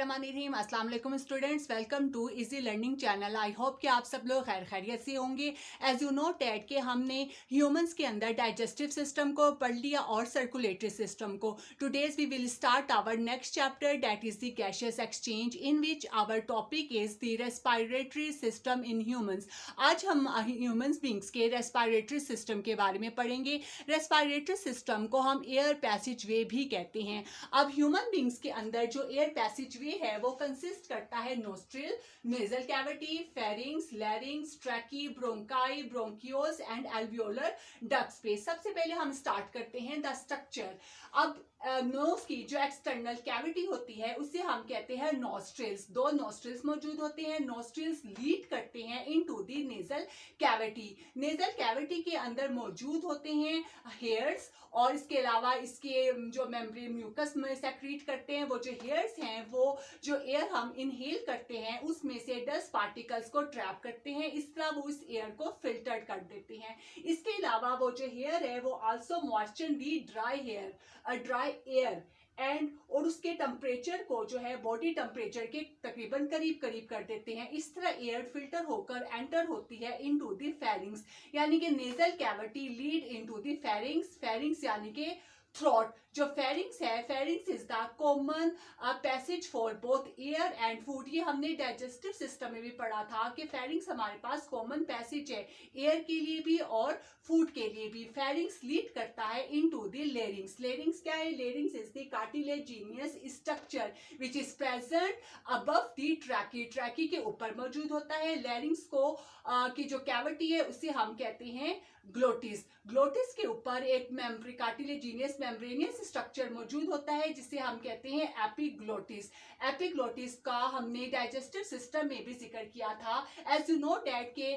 बिस्मिल्लाहिर्रहमानिर्रहीम। अस्सलाम वालेकुम students, welcome to easy learning channel. I hope कि आप सब लोग खैर खैरियत से होंगे। एज यू नो टैट के हमने ह्यूमंस के अंदर डाइजेस्टिव सिस्टम को पढ़ लिया और सर्कुलेटरी सिस्टम को। Today's we will start our next chapter that is the gaseous exchange in which our topic is the respiratory system in humans. आज हम ह्यूमंस बींग्स के रेस्पिरेटरी सिस्टम के बारे में पढ़ेंगे। रेस्पिरेटरी सिस्टम को हम एयर पैसेज वे भी कहते हैं। अब ह्यूमन बींग्स के अंदर जो एयर पैसेज वे है वो कंसिस्ट करता है nostril, nasal cavity, pharynx, लैरिंग्स, ट्रैकी, bronchi, bronchioles and alveolar ducts पे। सबसे पहले हम स्टार्ट करते हैं द स्ट्रक्चर। अब नोज की जो एक्सटर्नल कैविटी होती है उसे हम कहते हैं नोस्ट्रिल्स। दो नोस्ट्रिल्स मौजूद होते हैं। नोस्ट्रिल्स लीड करते हैं into the nasal cavity. Nasal cavity के अंदर मौजूद होते हैं हेयर्स और इसके अलावा इसके जो मेम्ब्रेन म्यूकस में सेक्रीट करते हैं। वो जो हेयर्स हैं वो जो एयर हम इनहेल करते हैं उसमें से डस्ट पार्टिकल्स को ट्रैप करते हैं। इस तरह वो इस एयर को फिल्टर कर देते हैं। इसके अलावा वो जो हेयर है वो also moisture the dry hair, dry air and और उसके टेम्परेचर को जो है बॉडी टेम्परेचर के तकरीबन करीब करीब कर देते हैं। इस तरह एयर फिल्टर होकर एंटर होती है इनटू द फेरिंग्स, यानी कि nasal cavity lead into the pharynx. Pharynx यानी कि थ्रोट। जो फेरिंग्स है, pharynx is the common passage for both air and food. ये हमने डाइजेस्टिव सिस्टम में भी पढ़ा था कि फेरिंग्स हमारे पास कॉमन पैसेज है एयर के लिए भी और फूड के लिए भी। फेरिंग्स लीड करता है इनटू द लेरिंग्स। लेरिंग्स क्या है? Larynx is the cartilaginous structure which is present above the ट्रैकी। ट्रैकी के ऊपर मौजूद होता है। लेरिंग्स को की जो कैविटी है उसे हम कहते हैं ग्लोटिस। ग्लोटिस के ऊपर एक कार्टिलेजिनियस मेम्ब्रेनियस स्ट्रक्चर मौजूद होता है जिसे हम कहते हैं एपिग्लोटिस। एपिग्लोटिस का हमने डाइजेस्टिव सिस्टम में भी जिक्र किया था। एज यू नो डैट के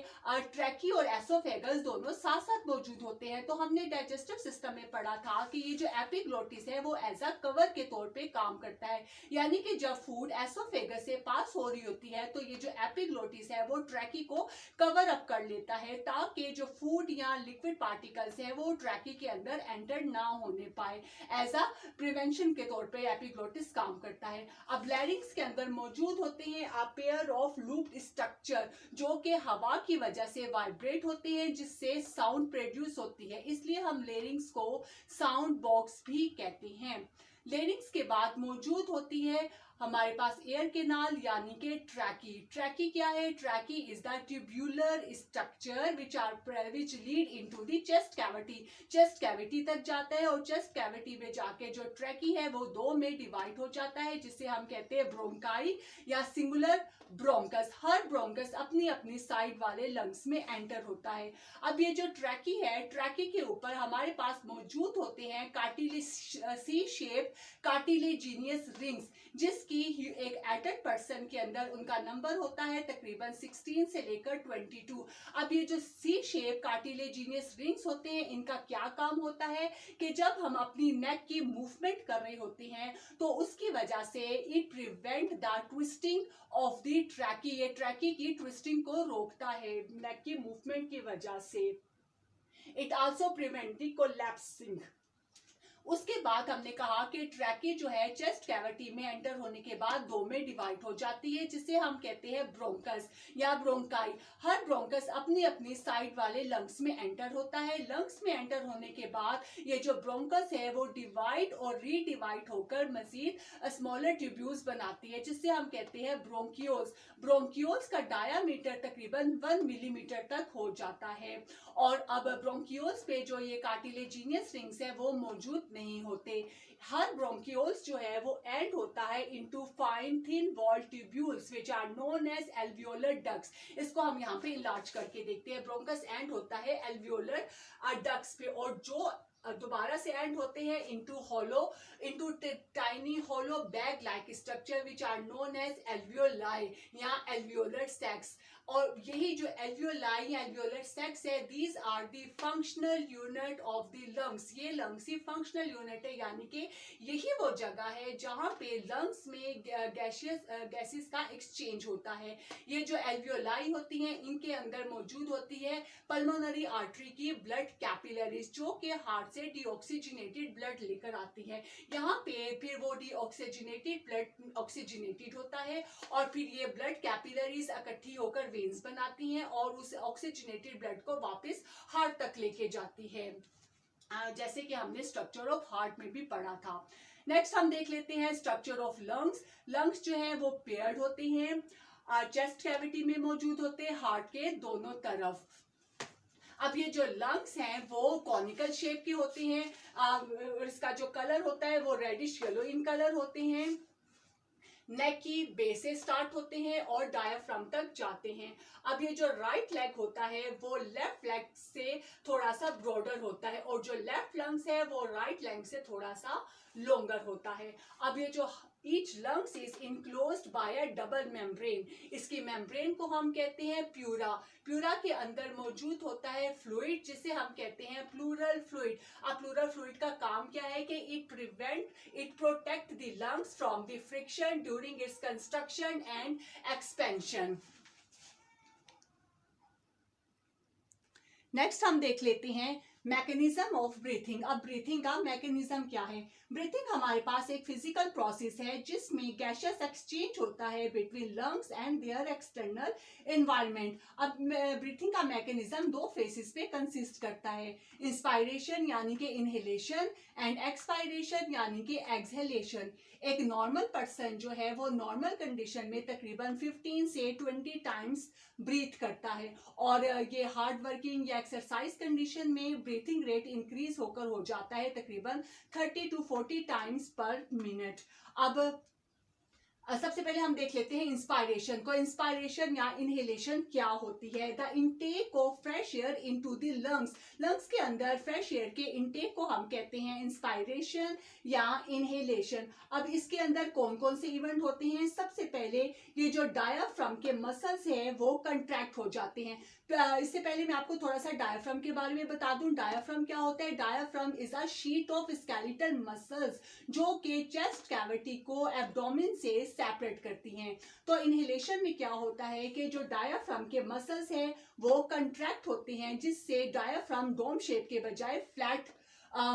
ट्रैकी और एसोफेगस दोनों साथ साथ मौजूद होते हैं। तो हमने डाइजेस्टिव सिस्टम में पढ़ा था कि ये जो एपिग्लोटिस है वो एज अ कवर के तौर पे काम करता है, यानी कि जब फूड एसोफेगस से पास हो रही होती है तो ये जो एपिग्लोटिस है वो ट्रैकी को कवर अप कर लेता है ताकि जो फूड या लिक्विड पार्टिकल्स है वो ट्रैकी के अंदर एंटर ना होने पाए। एज अ प्रिवेंशन के तौर पे एपिग्लोटिस काम करता है। अब लैरिंग्स के अंदर मौजूद होते हैं a pair of looped structure जो कि हवा की वजह से वाइब्रेट होते हैं जिससे साउंड प्रोड्यूस होती है, इसलिए हम लैरिंग्स को साउंड बॉक्स भी कहते हैं। लैरिंग्स के बाद मौजूद होती है हमारे पास एयर कैनाल यानी कि ट्रैकी। ट्रैकी क्या है? ट्रैकी is the tubular structure which lead into the chest cavity. Chest cavity तक जाता है और चेस्ट कैविटी में जाके जो ट्रैकी है वो दो में डिवाइड हो जाता है जिसे हम कहते हैं ब्रोंकाई या सिंगुलर ब्रोंकस। हर ब्रोंकस अपनी अपनी साइड वाले लंग्स में एंटर होता है। अब ये जो ट्रैकी है, ट्रैकी के ऊपर हमारे पास मौजूद होते हैं सी शेप कार्टिलेजिनियस रिंग्स जिसकी एक एडल्ट पर्सन के अंदर उनका नंबर होता है तकरीबन 16 से लेकर 22। अब ये जो सी शेप कार्टिलेजिनियस रिंग्स होते हैं इनका क्या काम होता है कि जब हम अपनी नेक की मूवमेंट कर रहे होते हैं तो उसकी वजह से it prevent the twisting of the ट्रैकी। ये ट्रैकी की ट्विस्टिंग को रोकता है नेक की मूवमेंट की वजह से। It also prevent the collapsing. उसके बाद हमने कहा कि ट्रैकी जो है चेस्ट कैविटी में एंटर होने के बाद दो में डिवाइड हो जाती है जिसे हम कहते हैं ब्रोंकस या ब्रोंकाई। हर ब्रोंकस अपनी अपनी साइड वाले लंग्स में एंटर होता है। लंग्स में एंटर होने के बाद ये जो ब्रोंकस है वो डिवाइड और रीडिवाइड होकर मजीद स्मॉलर ट्यूब्यूल्स बनाती है जिससे हम कहते हैं ब्रोंकियोल्स। ब्रोंकियोल्स का डायामीटर तकरीबन 1 मिलीमीटर तक हो जाता है। और अब ब्रोंकियोल्स पे जो ये कार्टिलेजिनियस रिंग्स है वो मौजूद नहीं होते। हर ब्रोंकियोल्स जो है वो एंड होता है into fine thin wall tubules which are known as alveolar ducts. इसको हम यहाँ पे इलाज करके देखते हैं। ब्रोंकस एंड होता है एल्वियोलर डक्ट्स पे और जो दोबारा से एंड होते हैं into tiny hollow bag like structure which are known as alveoli या एल्वियोलर सैक्स। और यही जो एल्वियोलाई या एल्वियोलर सैक्स है, these are the functional unit of the lungs. ये लंग्स ही फंक्शनल यूनिट है, यानी कि यही वो जगह है जहां पे लंग्स में गैसेस का एक्सचेंज होता है। ये जो एल्वियोलाई होती हैं, इनके अंदर मौजूद होती है पल्मोनरी आर्टरी की ब्लड कैपिलरीज, जो कि हार्ट से डीऑक्सीजनेटेड ब्लड लेकर आती है। यहाँ पे फिर वो डीऑक्सीजनेटेड ब्लड ऑक्सीजनेटेड होता है और फिर ये ब्लड कैपिलरीज इकट्ठी होकर वेन्स बनाती हैं और उस ऑक्सीजनेटेड ब्लड को वापस हार्ट तक लेके जाती है, जैसे कि हमने स्ट्रक्चर ऑफ हार्ट में भी पढ़ा था। नेक्स्ट हम देख लेते हैं स्ट्रक्चर ऑफ लंग्स। लंग्स जो है वो पेयर्ड होते हैं, चेस्ट कैविटी में मौजूद होते हैं, हार्ट के दोनों तरफ। अब ये जो लंग्स हैं वो कॉनिकल शेप के होते हैं, इसका जो कलर होता है वो रेडिश येलो इन कलर होते हैं। नेक की बेस से स्टार्ट होते हैं और डायाफ्राम तक जाते हैं। अब ये जो राइट लेग होता है वो लेफ्ट लेग से थोड़ा सा ब्रॉडर होता है और जो लेफ्ट लंग्स है वो राइट लंग से थोड़ा सा लॉन्गर होता है। अब ये जो each lungs is enclosed bye a double membrane, इसकी मेम्ब्रेन को हम कहते हैं प्यूरा। प्यूरा के अंदर मौजूद होता है फ्लूइड, जिसे हम कहते हैं प्लूरल फ्लूइड। अब प्लूरल फ्लूइड का काम क्या है कि it protect the lungs from the friction during its construction and expansion. Next हम देख लेते हैं मैकेनिज्म ऑफ ब्रीथिंग। अब ब्रीथिंग का मैकेनिज्म क्या है? ब्रीथिंग हमारे पास एक फिजिकल प्रोसेस है जिसमें गैसेस एक्सचेंज होता है between lungs and their external environment. अब ब्रीथिंग का मैकेनिज्म दो फेजेस पे कंसिस्ट करता है, इंस्पायरेशन यानी कि इनहेलेशन एंड एक्सपायरेशन यानी कि एक्सहेलेशन। एक नॉर्मल पर्सन जो है वो नॉर्मल कंडीशन में तकरीबन 15 से 20 टाइम्स ब्रीथ करता है और ये हार्ड वर्किंग या एक्सरसाइज कंडीशन में ब्रीथिंग रेट इंक्रीज होकर हो जाता है तकरीबन 30 to 40 टाइम्स पर मिनट। अब सबसे पहले हम देख लेते हैं इंस्पायरेशन को। इंस्पायरेशन या इनहेलेशन क्या होती है? The intake of fresh air into the lungs. Lungs के अंदर फ्रेश एयर के इनटेक को हम कहते हैं इंस्पायरेशन या इनहेलेशन। अब इसके अंदर कौन कौन से इवेंट होते हैं? सबसे पहले ये जो डायाफ्राम के मसल्स हैं वो कंट्रैक्ट हो जाते हैं। इससे पहले मैं आपको थोड़ा सा डायाफ्राम के बारे में बता दूं। डायाफ्राम क्या होता है? Diaphragm is a sheet of skeletal muscles जो कि चेस्ट कैविटी को एब्डोमेन से सेपरेट करती हैं। तो इनहेलेशन में क्या होता है कि जो डायाफ्राम के मसल्स हैं वो कंट्रैक्ट होते हैं, जिससे डायाफ्राम डोम शेप के बजाय फ्लैट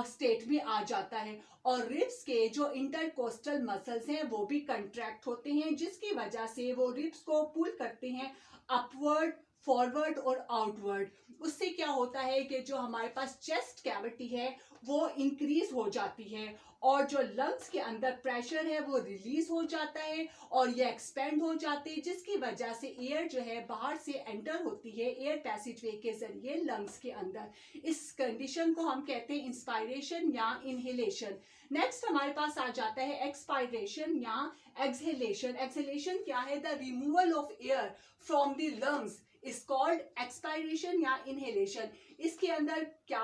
स्टेट में आ जाता है और रिब्स के जो इंटरकोस्टल मसल्स हैं वो भी कंट्रैक्ट होते हैं, जिसकी वजह से वो रिब्स को पुल करते हैं अपवर्ड, फॉरवर्ड और आउटवर्ड। उससे क्या होता है कि जो हमारे पास चेस्ट कैविटी है वो इंक्रीज हो जाती है और जो लंग्स के अंदर प्रेशर है वो रिलीज हो जाता है और ये एक्सपेंड हो जाते हैं, जिसकी वजह से एयर जो है बाहर से एंटर होती है एयर पैसेजवे के जरिए लंग्स के अंदर। इस कंडीशन को हम कहते हैं इंस्पायरेशन या इनहेलेशन। नेक्स्ट हमारे पास आ जाता है एक्सपायरेशन या एक्सहेलेशन। एक्सहेलेशन क्या है? The removal of air from the lungs is called expiration या इनहेलेशन। इसके अंदर क्या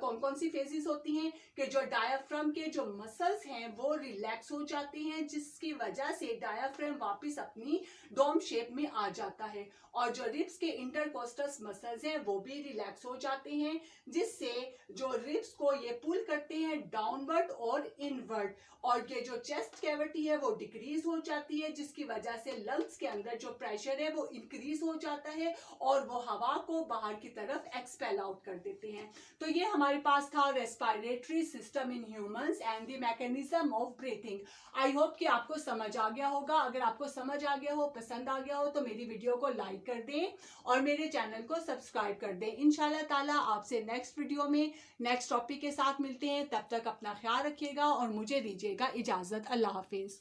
कौन कौन सी फेजेस होती हैं कि जो डायाफ्राम के जो मसल्स हैं वो रिलैक्स हो जाते हैं, जिसकी वजह से डायाफ्राम वापस अपनी डोम शेप में आ जाता है और जो रिब्स के इंटरकोस्टल मसल्स हैं वो भी रिलैक्स हो जाते हैं, जिससे जो रिब्स को ये पुल करते हैं डाउनवर्ड और इनवर्ड और ये जो चेस्ट कैविटी है वो डिक्रीज हो जाती है, जिसकी वजह से लंग्स के अंदर जो प्रेशर है वो इंक्रीज हो जाता है और वो हवा को बाहर की तरफ एक्सपेल आउट कर देते हैं। तो ये हमारे पास था respiratory system in humans and the mechanism of breathing. I hope कि आपको समझ आ गया होगा। अगर आपको समझ आ गया हो, पसंद आ गया हो तो मेरी वीडियो को लाइक कर दें और मेरे चैनल को सब्सक्राइब कर दें। इंशाल्लाह ताला आपसे नेक्स्ट वीडियो में नेक्स्ट टॉपिक के साथ मिलते हैं। तब तक अपना ख्याल रखिएगा और मुझे दीजिएगा इजाजत। अल्लाह हाफिज।